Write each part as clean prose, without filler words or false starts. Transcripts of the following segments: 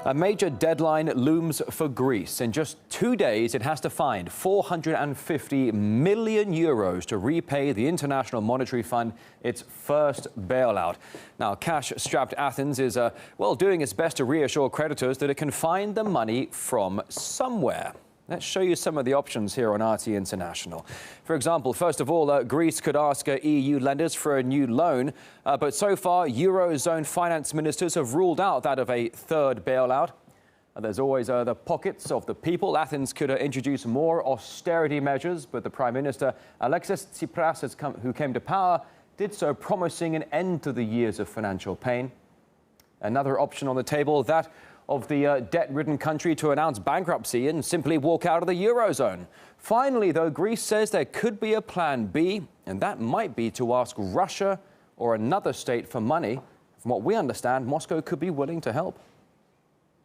A major deadline looms for Greece. In just 2 days, it has to find 450 million euros to repay the International Monetary Fund its first bailout. Now, cash-strapped Athens is, doing its best to reassure creditors that it can find the money from somewhere. Let's show you some of the options here on RT International. For example, first of all, Greece could ask EU lenders for a new loan. But so far, Eurozone finance ministers have ruled out that of a third bailout. There's always the pockets of the people. Athens could introduce more austerity measures, but the Prime Minister, Alexis Tsipras, who came to power, did so promising an end to the years of financial pain. Another option on the table, that of the debt-ridden country to announce bankruptcy and simply walk out of the Eurozone. Finally, though, Greece says there could be a plan B, and that might be to ask Russia or another state for money. From what we understand, Moscow could be willing to help.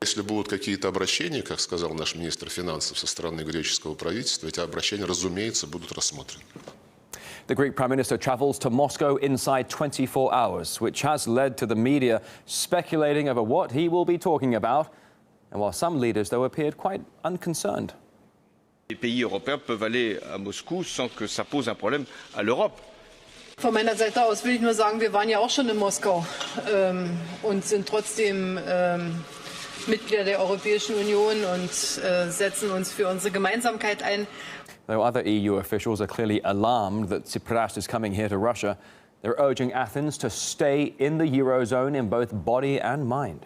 Если будут какие-то обращения, как сказал наш министр финансов, со стороны греческого правительства, эти обращения, разумеется, будут рассмотрены. The Greek Prime Minister travels to Moscow inside 24 hours, which has led to the media speculating over what he will be talking about, and while some leaders, though, appeared quite unconcerned. Les pays européens peuvent aller à Moscou sans que ça pose un problème à l'Europe. Von meiner Seite aus will ich nur sagen, wir waren ja auch schon in Moskau und sind trotzdem Mitglieder der Europäischen Union und setzen uns für unsere Gemeinsamkeit ein. Though other EU officials are clearly alarmed that Tsipras is coming here to Russia, they're urging Athens to stay in the Eurozone in both body and mind.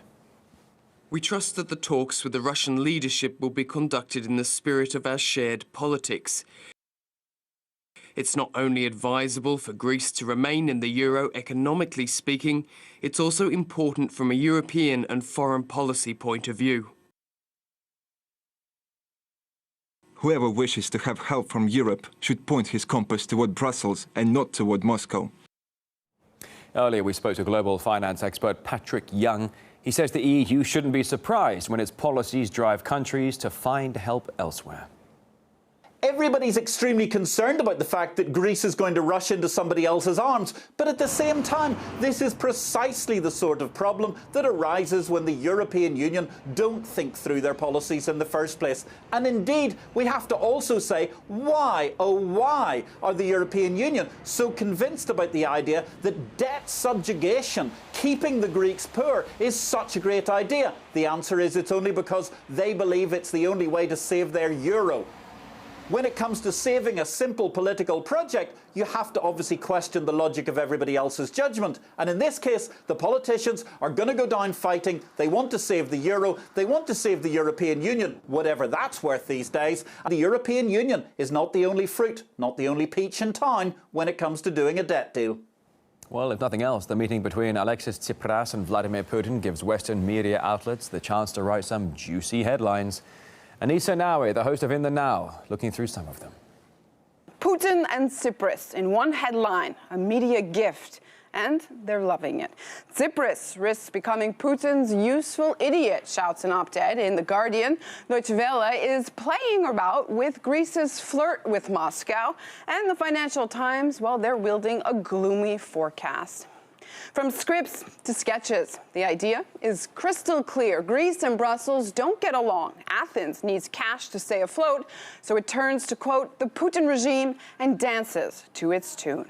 We trust that the talks with the Russian leadership will be conducted in the spirit of our shared politics. It's not only advisable for Greece to remain in the euro economically speaking, it's also important from a European and foreign policy point of view. Whoever wishes to have help from Europe should point his compass toward Brussels and not toward Moscow. Earlier, we spoke to global finance expert Patrick Young. He says the EU shouldn't be surprised when its policies drive countries to find help elsewhere. Everybody's extremely concerned about the fact that Greece is going to rush into somebody else's arms, but at the same time, this is precisely the sort of problem that arises when the European Union don't think through their policies in the first place. And indeed, we have to also say, why, oh why, are the European Union so convinced about the idea that debt subjugation, keeping the Greeks poor, is such a great idea? The answer is it's only because they believe it's the only way to save their euro. When it comes to saving a simple political project, you have to obviously question the logic of everybody else's judgment. And in this case, the politicians are going to go down fighting. They want to save the euro. They want to save the European Union, whatever that's worth these days. And the European Union is not the only fruit, not the only peach in town when it comes to doing a debt deal. Well, if nothing else, the meeting between Alexis Tsipras and Vladimir Putin gives Western media outlets the chance to write some juicy headlines. Anissa Nawe, the host of In the Now, looking through some of them. Putin and Tsipras in one headline, a media gift, and they're loving it. Tsipras risks becoming Putin's useful idiot, shouts an op-ed in The Guardian. Deutsche Welle is playing about with Greece's flirt with Moscow, and the Financial Times, well, they're wielding a gloomy forecast. From scripts to sketches, the idea is crystal clear. Greece and Brussels don't get along. Athens needs cash to stay afloat, so it turns to, quote, the Putin regime and dances to its tune.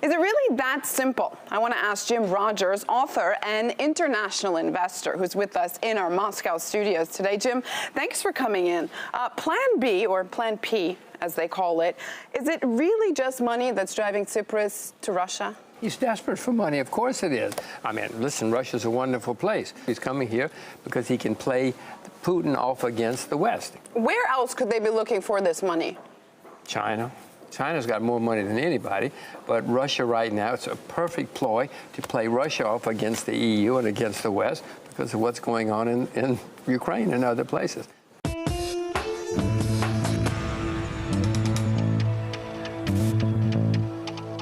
Is it really that simple? I want to ask Jim Rogers, author and international investor, who's with us in our Moscow studios today. Jim, thanks for coming in. Plan B, or Plan P, as they call it, is it really just money that's driving Tsipras to Russia? He's desperate for money. Of course it is. I mean, listen, Russia's a wonderful place. He's coming here because he can play Putin off against the West. Where else could they be looking for this money? China. China's got more money than anybody, but Russia right now, it's a perfect ploy to play Russia off against the EU and against the West because of what's going on in Ukraine and other places.